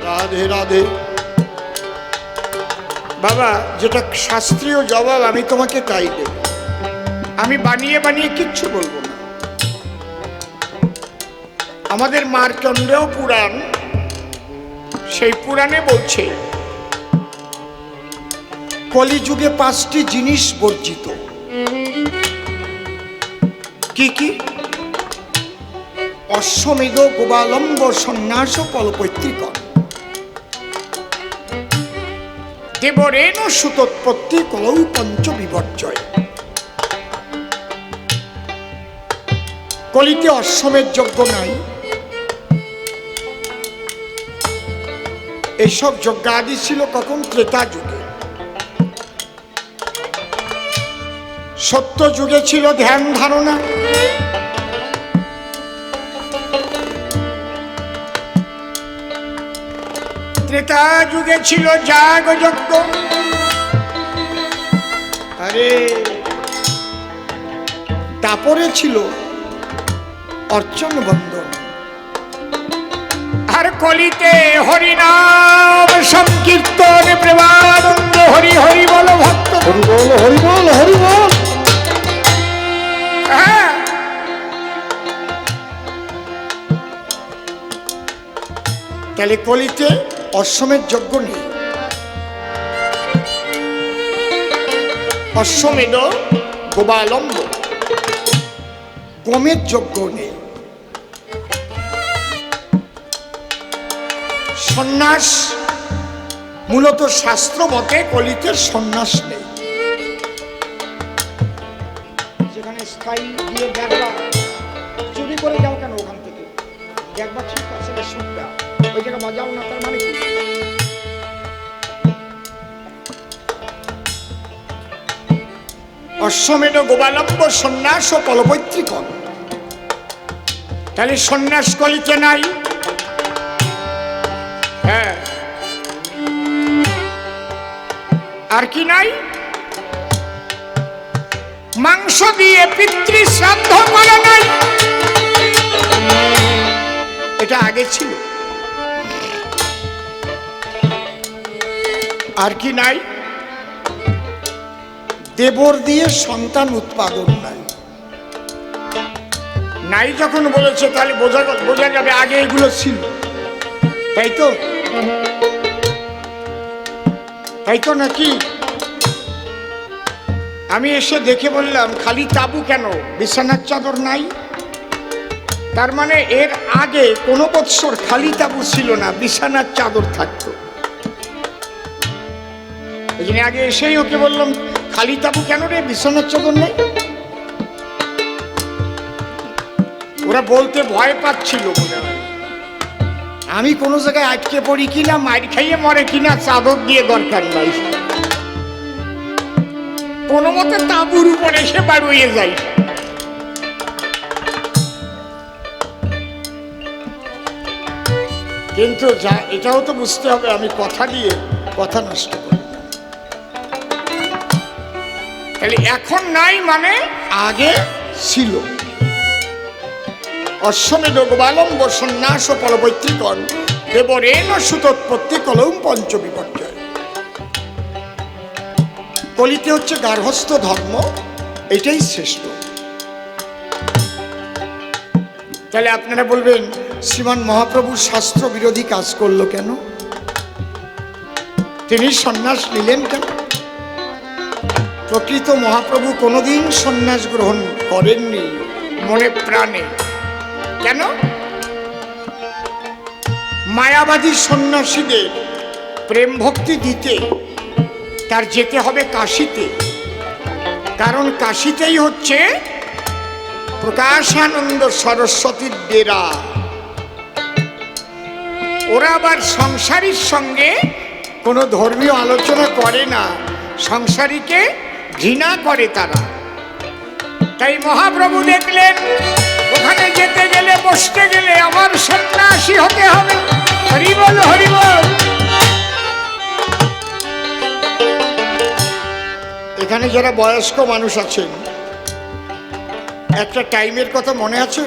রাধে রাধে। বাবা, যেটা শাস্ত্রীয় জবাব আমি তোমাকে তাই দেব, আমি বানিয়ে বানিয়ে কিচ্ছু বলবো না। আমাদের মার্কণ্ডেয় পুরাণ, সেই পুরাণে বলছে কলিযুগে 5টি জিনিস বর্জিত। কি কি? অশ্বমেধ, গোবালম্ব, সন্ন্যাস, কল্পৈত্রিকম। দেবরেণ সুতোৎপত্তি কলৌ পঞ্চ বিপর্যয়। কলিতে অশ্বমেধ যজ্ঞ নাই, এইসব যজ্ঞাদি ছিল কখন? ত্রেতা যুগে। সত্য যুগে ছিল ধ্যান ধারণা, ত্রেতা যুগে ছিল যাগ যজ্ঞ, আরে তারপরে ছিল অর্চন বন্দন, আর কলিতে হরিনাম সংকীর্তন প্রেমানন্দ। হরি হরি বল ভক্ত, হরি বল হরি বল হরি বল। হ্যাঁ, তাহলে কলিতে অশ্বমেধ যজ্ঞ নেই। অশ্বমেধ, গোবালম্ব, গোমের যজ্ঞ নেই। সন্ন্যাস, মূলত শাস্ত্র মতে কলিতে সন্ন্যাস নেই। যেখানে স্থায়ী দিয়ে দেখবা, চুরি করে যাও কেন ওখান থেকে? দেখবা ঠিক আছে, শুনবা ওই জায়গা বাজাও না, তার মানে কি? অশ্বমেধ, গোবালম্ব, সন্ন্যাস ও কল্পৈত্রিকম। তাহলে সন্ন্যাস কলিতে নাই। হ্যাঁ, আর কি নাই? মাংস দিয়ে পিতৃ শ্রাদ্ধ করা নাই, এটা আগে ছিল। আর কি নাই? দেবর দিয়ে সন্তান উৎপাদন নাই। নাই যখন বলেছে তাহলে বোঝা যাবে আগে এগুলো ছিল, তাই তো? তাই তো নাকি? আমি এসে দেখে বললাম খালি তাবু কেন, বিছানার চাদর নাই? তার মানে এর আগে কোনো বৎসর খালি তাবু ছিল না, বিছানার চাদর থাকতো। এই জন্য আগে এসেই ওকে বললাম খালি তাবু কেন রে, বিছানার চাদর নেই? ওরা বলতে ভয় পাচ্ছিল মনে হয় আমি কোনো জায়গায় আটকে পড়ি কিনা, মার খাইয়ে মরে কিনা, চাদর দিয়ে দরকার নাই, কোনো মতে তাঁবুর উপরে এসে বাড়িয়ে যাই। কিন্তু যা, এটাও তো বুঝতে হবে আমি কথা দিয়ে কথা নষ্ট করি। তাহলে এখন নাই মানে আগে ছিল। অশ্বমেধ, গোবালম্ব, সন্ন্যাস ও কল্পৈত্রিকম। দেবরেণ সুতোৎপত্তি কলৌ পঞ্চ বিপর্যয়। কলিতে হচ্ছে গার্হস্থ্য ধর্ম, এটাই শ্রেষ্ঠ। তাহলে আপনারা বলবেন শ্রীমান মহাপ্রভু শাস্ত্র বিরোধী কাজ করলো কেন? তিনি সন্ন্যাস নিলেন কেন? প্রকৃত মহাপ্রভু কোনোদিন সন্ন্যাস গ্রহণ করেননি মনে প্রাণে। কেন? মায়াবাদী সন্ন্যাসীদের প্রেম ভক্তি দিতে তার যেতে হবে কাশীতে, কারণ কাশীতেই হচ্ছে প্রকাশানন্দ সরস্বতীর ডেরা। ওরা আবার সংসারীর সঙ্গে কোনো ধর্মীয় আলোচনা করে না, সংসারীকে ঘৃণা করে তারা। তাই মহাপ্রভু দেখলেন ওখানে যেতে গেলে, বসতে গেলে আমার সন্ন্যাসী হতে হবে। হরি বল হরি বল। এখানে যারা বয়স্ক মানুষ আছেন, একটা টাইমের কথা মনে আছে?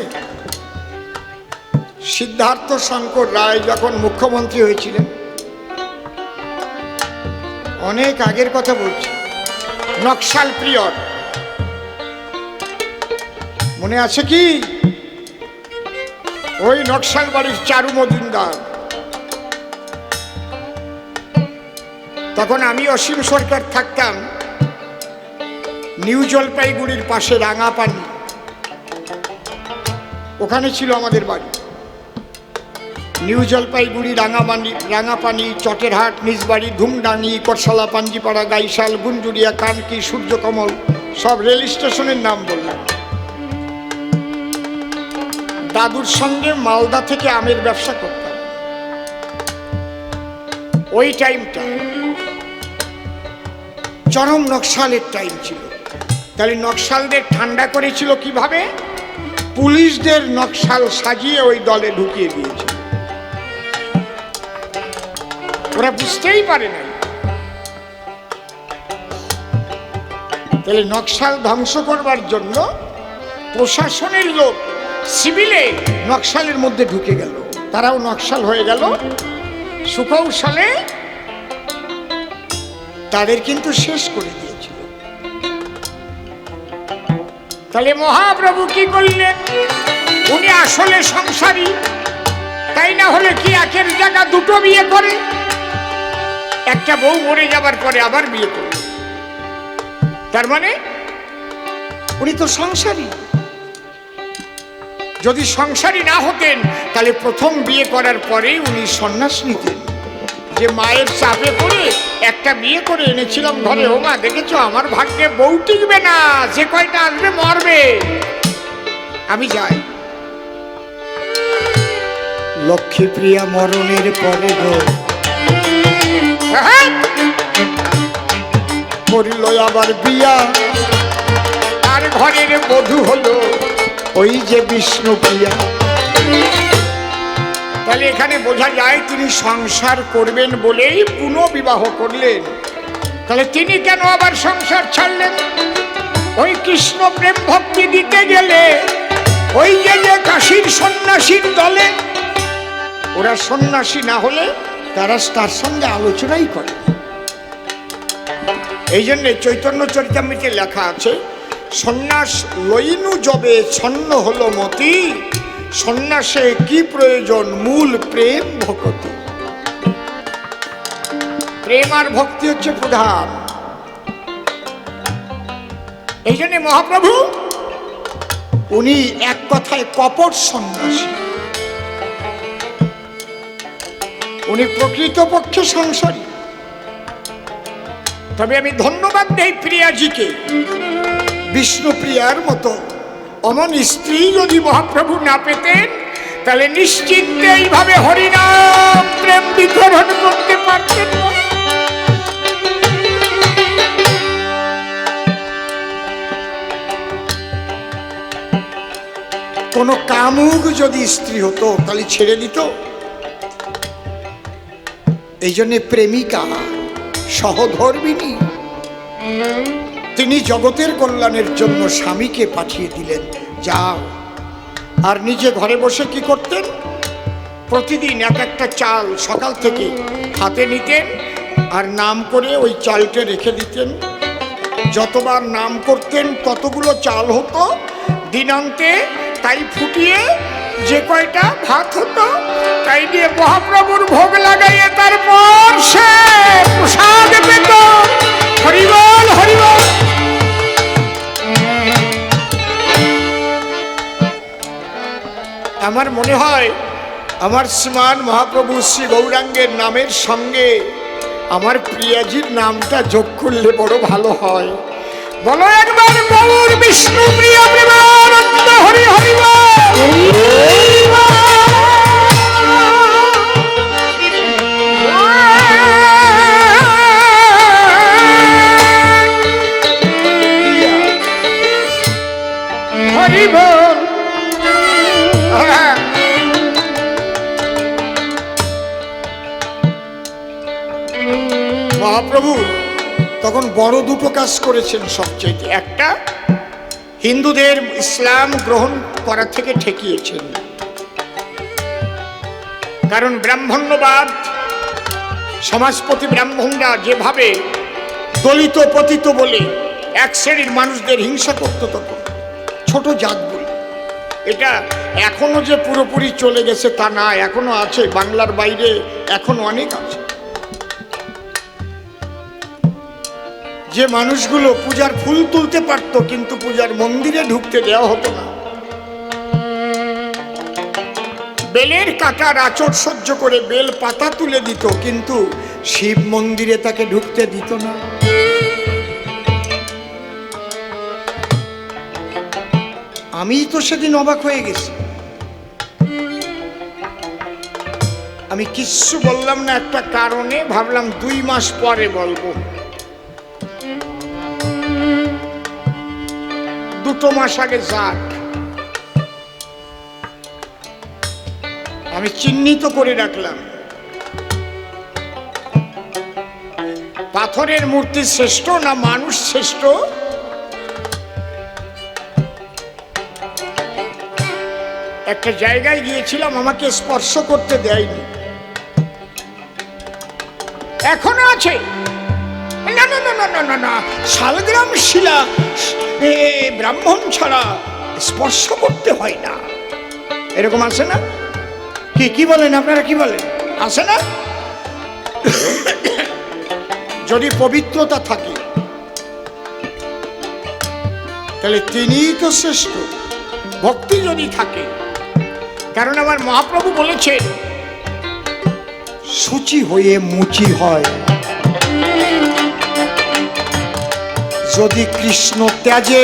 সিদ্ধার্থ শঙ্কর রায় যখন মুখ্যমন্ত্রী হয়েছিলেন, অনেক আগের কথা বলছি, নকশাল পিরিয়ড মনে আছে কি? ওই নকশাল বাড়ির চারু মজুমদার, তখন আমি অসীম সরকার থাকতাম নিউ জলপাইগুড়ির পাশে রাঙাপানি, ওখানে ছিল আমাদের বাড়ি। নিউ জলপাইগুড়ি, রাঙাপানি, চটেরহাট, নিজবাড়ি, ধুমডাঙ্গি, করশালা, পাঞ্জিপাড়া, গাইশাল, গুঞ্জুরিয়া, কানকি, সূর্যকমল, সব রেল স্টেশনের নাম বললাম। দাদুর সঙ্গে মালদা থেকে আমের ব্যবসা করতাম। ওই টাইমটা চরম নকশালের টাইম ছিল। তাহলে নকশালদের ঠান্ডা করেছিল কিভাবে? পুলিশদের নকশাল সাজিয়ে ওই দলে ঢুকিয়ে দিয়েছিল। ওরা বুঝতেই পারে নাই। তাহলে নকশাল ধ্বংস করবার জন্য প্রশাসনের লোক সিভিলে নকশালের মধ্যে ঢুকে গেল, তারাও নকশাল হয়ে গেল। সুকৌশলে তাদের কিন্তু শেষ করে দিয়েছিল। তাহলে মহাপ্রভু কি করলেন? উনি আসলে সংসারী, তাই না হলে কি একের জায়গা দুটো বিয়ে করে? একটা বউ মরে যাবার পরে আবার বিয়ে করে, তার মানে উনি তো সংসারী। যদি সংসারী না হতেন তাহলে প্রথম বিয়ে করার পরেই উনি সন্ন্যাস নিতেন। যে মায়ের চাপে পড়ে একটা বিয়ে করে এনেছিলাম ঘরে, ও মা দেখেছো আমার ভাগ্যে বউ টিকবে না, যে কয়টা আসবে মরবে, আমি যাই। লক্ষ্মীপ্রিয়া মরণের পরে গো করিল আবার বিয়া, আর ঘরের বধূ হলো ওই যে বিষ্ণুপ্রিয়া। তাহলে এখানে বোঝা যায় তিনি সংসার করবেন বলেই পুনঃবিবাহ করলেন। তাহলে তিনি কেন আবার সংসার ছাড়লেন? ওই কৃষ্ণ প্রেম ভক্তি দিতে গেলে ওই যে কাশীর সন্ন্যাসীর দলে, ওরা সন্ন্যাসী না হলে তারা তার সঙ্গে আলোচনাই করে। এই জন্যে চৈতন্য চরিতামৃতে লেখা আছে, সন্ন্যাস লইনু যবে ছন্ন হলো মতি, সন্ন্যাসে কি প্রয়োজন মূল প্রেম ভক্তি। প্রেম আর ভক্তি হচ্ছে প্রধান। এই জন্য মহাপ্রভু উনি এক কথায় কপট সন্ন্যাসী, উনি প্রকৃতপক্ষে সংসারী। তবে আমি ধন্যবাদ দেই প্রিয়াজিকে, বিষ্ণুপ্রিয়ার মতো অমন স্ত্রী যদি মহাপ্রভু না পেতেন তাহলে নিশ্চিন্তে এইভাবে হরিনাম প্রেম বিতরণ করতে পারতেন না। কোন কামুক যদি স্ত্রী হতো তাহলে ছেড়ে দিত। এই জন্যে প্রেমিকা সহধর্মিণী, তিনি জগতের কল্যাণের জন্য স্বামীকে পাঠিয়ে দিলেন, যাও। আর নিজে ঘরে বসে কি করতেন? প্রতিদিন এক একটা চাল সকাল থেকে হাতে নিতেন আর নাম করে ওই চালটা রেখে দিতেন। যতবার নাম করতেন ততগুলো চাল হতো, দিনান্তে তাই ফুটিয়ে যে কয়টা ভাত হতো তাই দিয়ে মহাপ্রভুর ভোগ লাগাইয়ে তারপর সে প্রসাদ পেত। হরিবল হরিবল। আমার মনে হয় আমার শ্রীমান মহাপ্রভু শ্রী গৌরাঙ্গের নামের সঙ্গে আমার প্রিয়াজির নামটা যোগ করলে বড় ভালো হয়। বলো একবার গৌর বিষ্ণু প্রিয় প্রেমানন্দ হরি হরিবল। হরিবল। মহাপ্রভু তখন বড় দুটো কাজ করেছেন সবচেয়ে। একটা, হিন্দুদের ইসলাম গ্রহণ করা থেকে ঠেকিয়েছেন। কারণ ব্রাহ্মণ্যবাদ, সমাজপতি ব্রাহ্মণরা যেভাবে দলিত পতিত বলে এক শ্রেণীর মানুষদের হিংসা করত, তখন ছোট জাত বলে, এটা এখনো যে পুরোপুরি চলে গেছে তা না, এখনো আছে, বাংলার বাইরে এখনো অনেক আছে। যে মানুষগুলো পূজার ফুল তুলতে পারত কিন্তু পূজার মন্দিরে ঢুকতে দেওয়া হতো না, বেলের কাটার আঁচড় সহ্য করে বেল পাতা তুলে দিত কিন্তু শিব মন্দিরে তাকে ঢুকতে দিত না। আমি তো সেদিন অবাক হয়ে গেছি। আমি কিচ্ছু বললাম না একটা কারণে, ভাবলাম 2 মাস পরে বলবো। 2 মাস আগে যাক, আমি চিহ্নিত করে রাখলাম, পাথরের মূর্তি শ্রেষ্ঠ না মানুষ শ্রেষ্ঠ? একটা জায়গায় গিয়েছিলাম, আমাকে স্পর্শ করতে দেয়নি, এখনো আছে। না না না না না না না, শালগ্রাম শিলা ব্রাহ্মণ ছাড়া স্পর্শ করতে হয় না, এরকম আছে না? কি বলেন আপনারা, কি বলেন, আছে না? যদি পবিত্রতা থাকে তাহলে তিনিই তো শ্রেষ্ঠ, ভক্তি যদি থাকে। কারণ আমার মহাপ্রভু বলেছেন, সূচি হয়ে মুচি হয়, যদি কৃষ্ণ ত্যাজে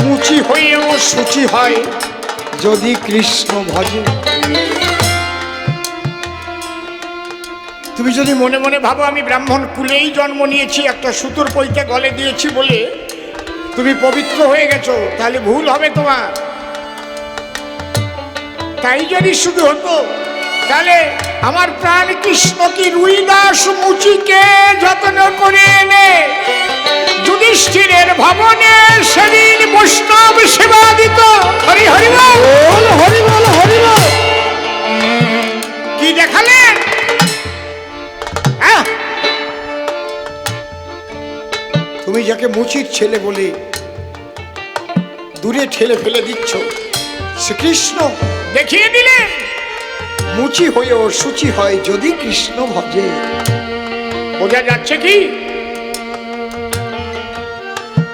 মুচি হয়েও সূচি হয়, যদি কৃষ্ণ ভজে। তুমি যদি মনে মনে ভাবো আমি ব্রাহ্মণ কুলেই জন্ম নিয়েছি, একটা সুতোর পৈতে গলে দিয়েছি বলে তুমি পবিত্র হয়ে গেছো, তাহলে ভুল হবে তোমার। তাই যদি শুধু হতো তাহলে আমার প্রাণ কৃষ্ণ কি রুই দাস মুচিকে যত্ন করে এনে যুধিষ্ঠিরের ভবনে সেদিন বৈষ্ণব সেবা দিত। হরি হরি বল, হরি বল, হরি বল। কি দেখালেন? তুমি যাকে মুচির ছেলে বলে দূরে ঠেলে ফেলে দিচ্ছ, শ্রীকৃষ্ণ দেখিয়ে দিলেন মুচি হয়েও সূচি হয় যদি কৃষ্ণ ভজে। বোঝা যাচ্ছে কি?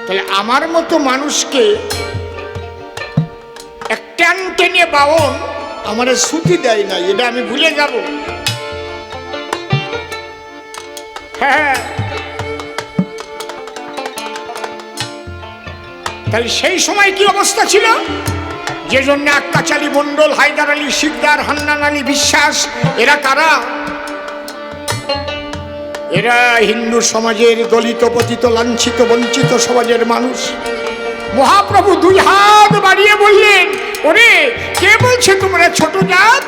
তাহলে আমার মতো মানুষকে এক টান টেনে বাউন আমার শ্রুতি দেয় না, এটা আমি ভুলে যাব। হ্যাঁ, তাহলে সেই সময় কি অবস্থা ছিল? যে জন্য আক্কাচ আলী মন্ডল, হায়দার আলী শিকদার, হান্নান আলী বিশ্বাস, এরা কারা? এরা হিন্দু সমাজের দলিত পতিত লাঞ্ছিত বঞ্চিত সমাজের মানুষ। মহাপ্রভু 2 হাত বাড়িয়ে বললেন, ওরে কে বলছে তোমরা ছোট জাত?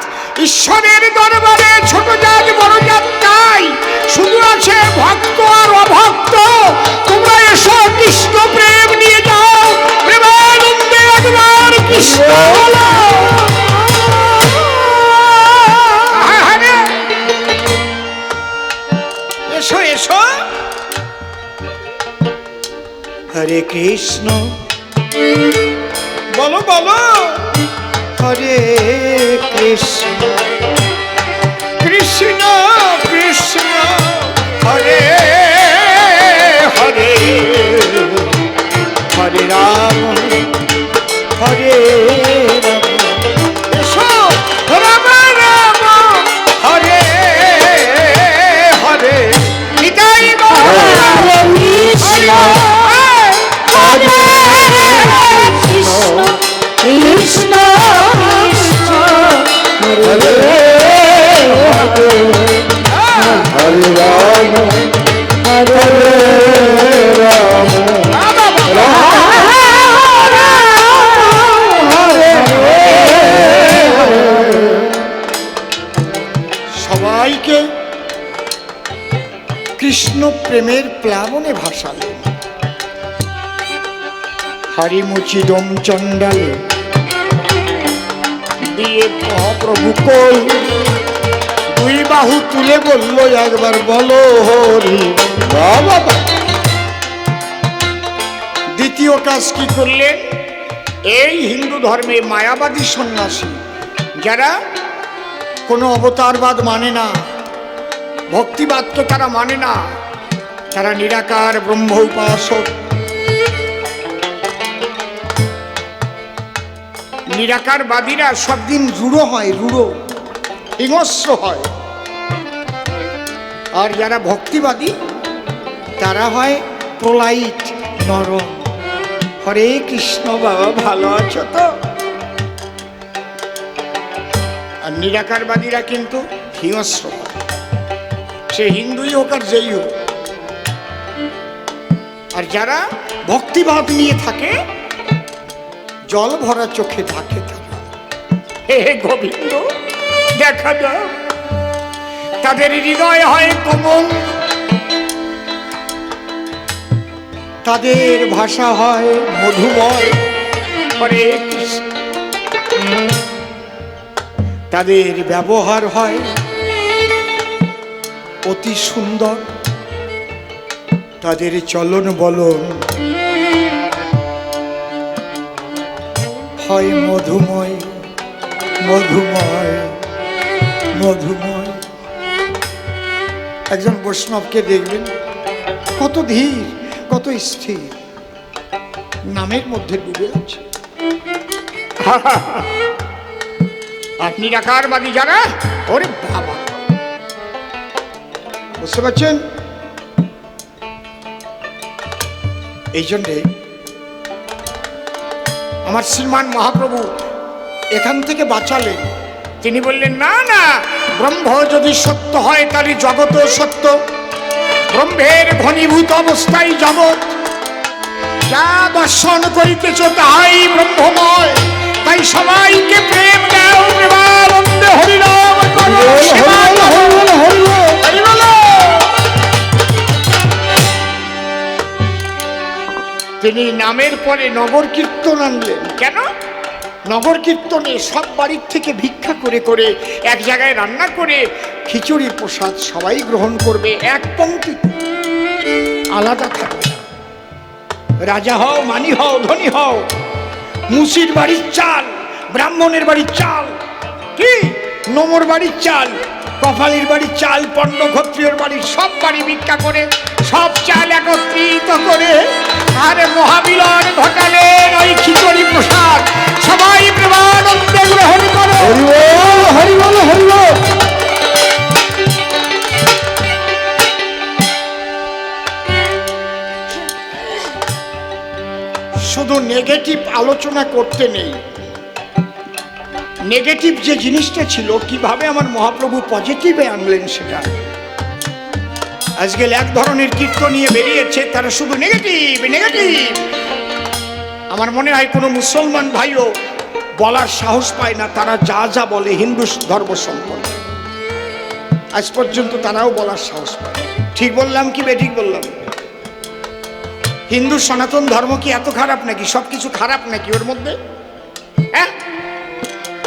ঈশ্বরের দরবারে ছোট জাত বড় জাত নাই, শুধু আছে ভক্ত আর অভক্ত। তোমরা এসো, কৃষ্ণ প্রেম নিয়ে যাও, প্রেমানন্দে একবার কৃষ্ণ বলো। এসো এসো। হরে কৃষ্ণ বলো বলো, হরে কৃষ্ণ কৃষ্ণ কৃষ্ণ হরে হরে, হরে রাম হরে রাম। এসো রাম রাম হরে হরে, নিতাই গৌর কৃষ্ণ হরে কৃষ্ণ কৃষ্ণ হরে হরে রাম হরে রাম সবাইকে কৃষ্ণ প্রেমের প্লাবনে ভাসালেন। হরিমুচি ডোম চণ্ডালে দিয়ে মহাপ্রভু কোল দুই বাহু তুলে বলল একবার বলো হরি বাবা। দ্বিতীয় কাজ কি করলেন? এই হিন্দু ধর্মে মায়াবাদী সন্ন্যাসী যারা কোনো অবতারবাদ মানে না, ভক্তিবাদকে তারা মানে না, তারা নিরাকার ব্রহ্ম উপাসক। নিরাকারবাদীরা সব দিন রূঢ় হয়, রূঢ় হিংস্র হয়, আর যারা ভক্তিবাদী তারা হয় প্রলাইট, নরম। হরে কৃষ্ণ বাবা, ভালো আছো তো? আর নিরাকারবাদীরা কিন্তু হিংস্র হয়, সে হিন্দুই হোক আর যেই হোক। আর যারা ভক্তিবাদ নিয়ে থাকে জল ভরা চোখে থাকে তারা। হে গোবিন্দ, দেখা দাও, তাদের হৃদয় হয় কোমল, তাদের ভাষা হয় মধুময়। হরে কৃষ্ণ। তাদের ব্যবহার হয় অতি সুন্দর, তাদের চলন বলন হয় মধুময়, মধুময়, মধুময়। একজন বৈষ্ণবকে দেখবেন কত ধীর, কত স্থির, নামের মধ্যে ডুবে আছে। আর নিরাকারবাদী যারা, ওরে বাবা, বুঝতে পারছেন? এই জন্যে আমার শ্রীমান মহাপ্রভু এখান থেকে বাঁচালেন। তিনি বললেন, না না, ব্রহ্ম যদি সত্য হয় তাহলে জগৎও সত্য। ব্রহ্মের ঘনীভূত অবস্থায় জগৎ, যা দর্শন করিতেছ তাহাই ব্রহ্মময়। তাই সবাইকে প্রেম দাও, প্রেমানন্দে হরিনাম করো, সেবা করো। হরি বলো। তিনি নামের পরে নগর কীর্তন আনলেন। কেন? নগর কীর্তনে সব বাড়ির থেকে ভিক্ষা করে করে এক জায়গায় রান্না করে খিচুড়ি প্রসাদ সবাই গ্রহণ করবে, এক পংক্তি, আলাদা থাকবে না। রাজা হও, মানি হও, ধনী হও, মুসির বাড়ির চাল, ব্রাহ্মণের বাড়ির চাল, কি নোমর বাড়ির চাল, কপালির বাড়ির চাল, পণ্ড ক্ষত্রিয়র বাড়ির সব বাড়ি ভিক্ষা করে সব চাল একত্রিত করে আর মহামিলন ঘটালেন ওই খিচুড়ি প্রসাদ। সবাই প্রেমানন্দে গ্রহণ করো। হরি বল, হরি বল। শুধু নেগেটিভ আলোচনা করতে নেই, নেগেটিভ যে জিনিসটা ছিল কিভাবে আমার মহাপ্রভু পজিটিভে আনলেন সেটা। আজকাল এক ধরনের কীর্তন নিয়ে বেরিয়েছে, তারা শুধু নেগেটিভ নেগেটিভ। আমার মনে হয় কোনো মুসলমান ভাইও বলার সাহস পায় না তারা যা যা বলে হিন্দু ধর্ম সম্পর্কে। আজ পর্যন্ত তারাও বলার সাহস পায়। ঠিক বললাম কি বেঠিক বললাম? হিন্দু সনাতন ধর্ম কি এত খারাপ নাকি? সব কিছু খারাপ নাকি ওর মধ্যে? হ্যাঁ,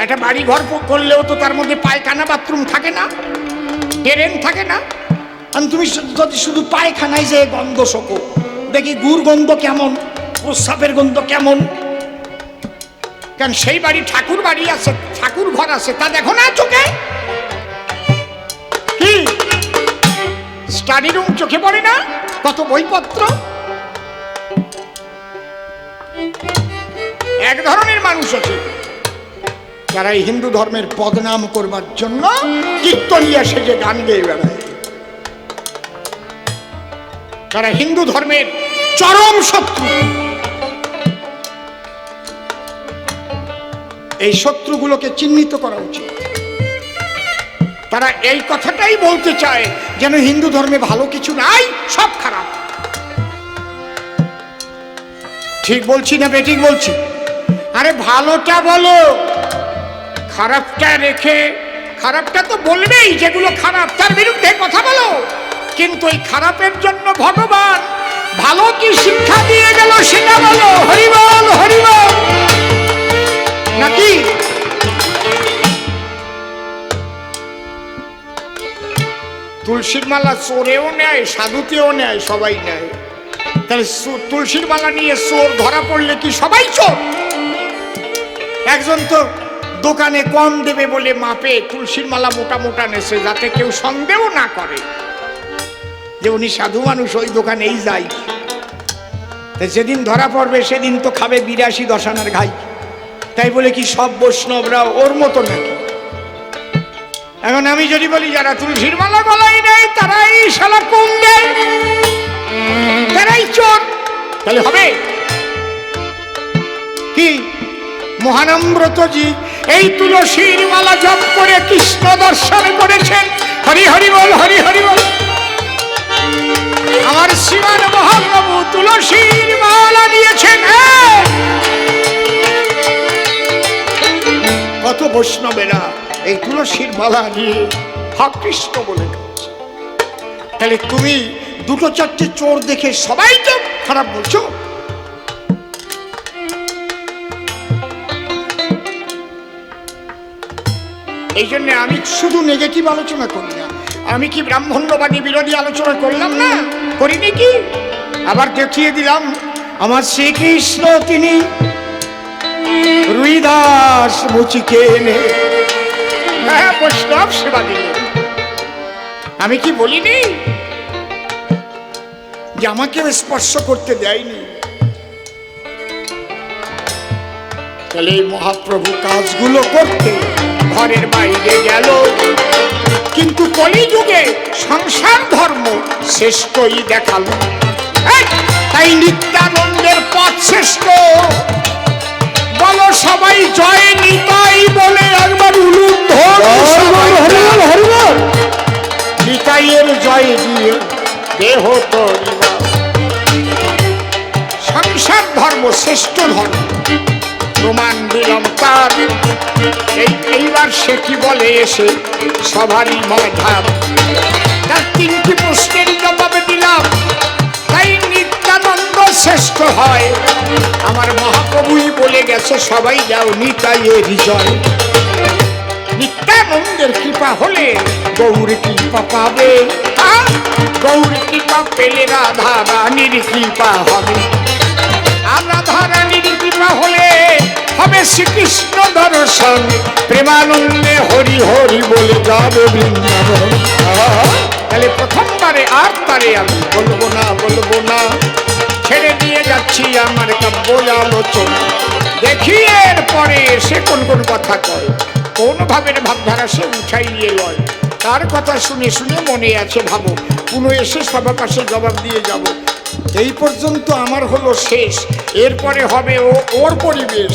একটা বাড়ি ঘর করলেও তো তার মধ্যে পায়খানা বাথরুম থাকে না, ড্রেন থাকে না। আর তুমি যদি শুধু পায়খানায় যে গন্ধ শোকো, দেখি গুড় গন্ধ কেমন, প্রস্রাবের গন্ধ কেমন, কারণ সেই বাড়ি ঠাকুর বাড়ি আছে, ঠাকুর ঘর আছে, তা দেখো না চোখে? কি স্টাডি রুম চোখে পড়ে না? কত বইপত্র। এক ধরনের মানুষ আছে যারা এই হিন্দু ধর্মের বদনাম করবার জন্য কীর্তনিয়া সেজে গান গেয়ে বেড়ায়। তারা হিন্দু ধর্মের চরম শত্রু। এই শত্রুগুলোকে চিহ্নিত করা উচিত। তারা এই কথাটাই বলতে চায় যেন হিন্দু ধর্মে ভালো কিছু নাই, সব খারাপ। ঠিক বলছি না বেঠিক বলছি? আরে ভালোটা বলো, খারাপটা রেখে, খারাপটা তো বলবেই, যেগুলো খারাপ তার বিরুদ্ধে কথা বলো, কিন্তু এই খারাপের জন্য ভগবান ভালো কি শিক্ষা দিয়ে গেল সেটা বলো। হরিবল হরিবল। নাকি তুলসীর মালা চোরেও নেয়, সাধুতেও নেয়, সবাই নেয়। তাহলে তুলসীর মালা নিয়ে চোর ধরা পড়লে কি সবাই চোর? একজন তো দোকানে কম দেবে বলে মাপে তুলসীর মালা মোটা মোটা নেছে, যাতে কেউ সন্দেহ না করে যে উনি সাধু মানুষ, ওই দোকানেই যাই। যেদিন ধরা পড়বে সেদিন তো খাবে 82 দশানার ঘাই। তাই বলে কি সব বৈষ্ণবরা ওর মতো নাকি? এখন আমি যদি বলি যারা তুলসীর মালা গলায় নেয় তারাই শালা কম দেয়, তারাই চোর, তাহলে হবে কি? মহানম্রতজি এই তুলসীর মালা জপ করে কৃষ্ণ দর্শন করেছেন। হরি হরি বল, হরি হরি বল। আমার শ্রীমান মহাপ্রভু তুলসীর মালা নিয়েছেন। কত বৈষ্ণবেরা এই তুলসীর মালা নিয়ে হা কৃষ্ণ বলে গেছে। তাহলে তুমি দুটো চারটে চোর দেখে সবাই তো খারাপ বলছো? এই জন্য আমি শুধু নেগেটিভ আলোচনা করি না। আমি কি ব্রাহ্মণ্যবাদী বিরোধী আলোচনা করলাম না? করিনি কি? আবার দেখিয়ে দিলাম আমার শ্রীকৃষ্ণ তিনি রুইদাস মুচিকে এনে বৈষ্ণব সেবা দিলেন। আমি কি বলিনি যে আমাকে স্পর্শ করতে দেয়নি? তাহলে এই মহাপ্রভু কাজগুলো করতে ঘরের বাইরে গেল, কিন্তু কলিযুগে সংসার ধর্ম শ্রেষ্ঠই দেখালো। তাই নিত্যানন্দের পথ শ্রেষ্ঠ। বলো সবাই জয় নিতাই বলে একবার নিতাইয়ের জয় দিয়ে দেহ তরিবা। সংসার ধর্ম শ্রেষ্ঠ ধর্ম, প্রমাণ দিলাম তার। এইবার সে কি বলে এসে সবারই মাধাব। তার 3টি প্রশ্নের জবাবে দিলাম। তাই নিত্যানন্দ শ্রেষ্ঠ হয়। আমার মহাপ্রভুই বলে গেছে সবাই যাও নিতাইয়ের জয়। নিত্যানন্দের কৃপা হলে গৌর কৃপা পাবে। গৌর কৃপা পেলে রাধা রানীর কৃপা হবে। আর রাধা রানীর কৃপা হলে হবে শ্রীকৃষ্ণ দর্শন। প্রেমানন্দে হরি হরি বলে যাবে বৃন্দাবন। তাহলে প্রথমবারে আর তারে আমি বলবো না, বলবো না, ছেড়ে দিয়ে যাচ্ছি আমার কাব্য আলোচনা। দেখি এর পরে সে কোন কোন কথা কয়, কোন ভাবের ভাবধারা সে উঠাইয়ে লয়। তার কথা শুনে শুনে মনে আছে ভাবো, পুনঃ এসে সবার পাশে জবাব দিয়ে যাব। এই পর্যন্ত আমার হলো শেষ। এরপরে হবে ওর পরিবেশ।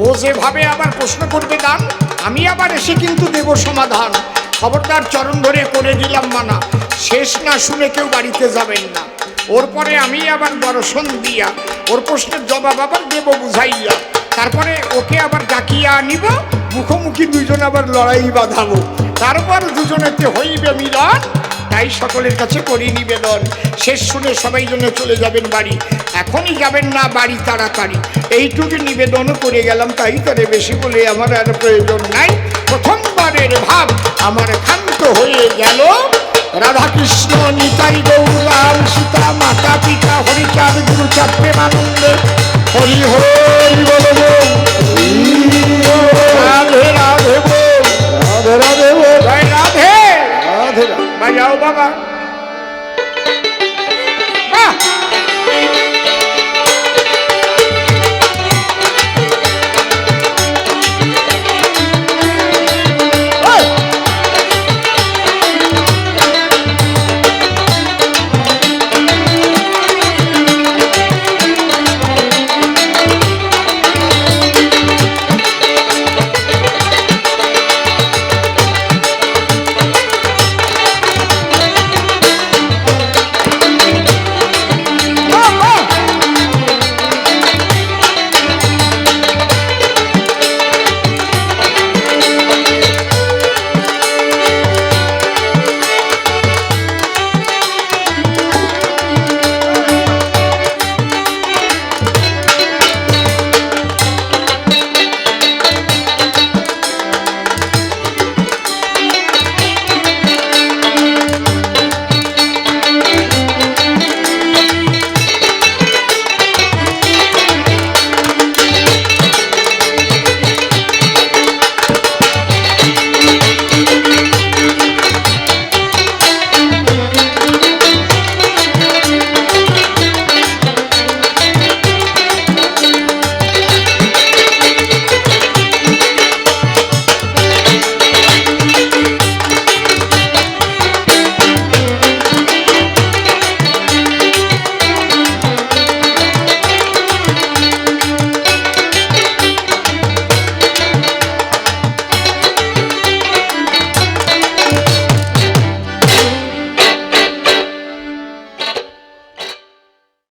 ও যেভাবে আবার প্রশ্ন করবে দান, আমি আবার এসে কিন্তু দেব সমাধান। খবরদার চরণ ধরে করে দিলাম মানা। শেষ না শুনে কেউ বাড়িতে যাবেন না। ওর পরে আমি আবার দর্শন দিয়া ওর প্রশ্নের জবাব আবার দেব বুঝাইয়া। তারপরে ওকে আবার ডাকিয়া আনিব, মুখোমুখি দুইজন আবার লড়াই বাঁধাবো। তারপর দুজনেতে হইবে মিলন। তাই সকলের কাছে করি নিবেদন, শেষ শুনে সবাই জন্য চলে যাবেন বাড়ি। এখনই যাবেন না বাড়ি তাড়াতাড়ি। এইটুকু নিবেদনও করে গেলাম, তাই তারে বেশি বলে আমার আর প্রয়োজন নাই। প্রথমবারের ভাব আমার ক্ষান্ত হয়ে গেল। রাধাকৃষ্ণ নিতাই গৌরাম সীতা মাতা পিতা হরিচাঁদ গুরুচাঁদ প্রেমানন্দে হরি হরি বল। রাধে রাধে বল, রাধে রাধে বল, জয় রাধে। বাজাও বাবা।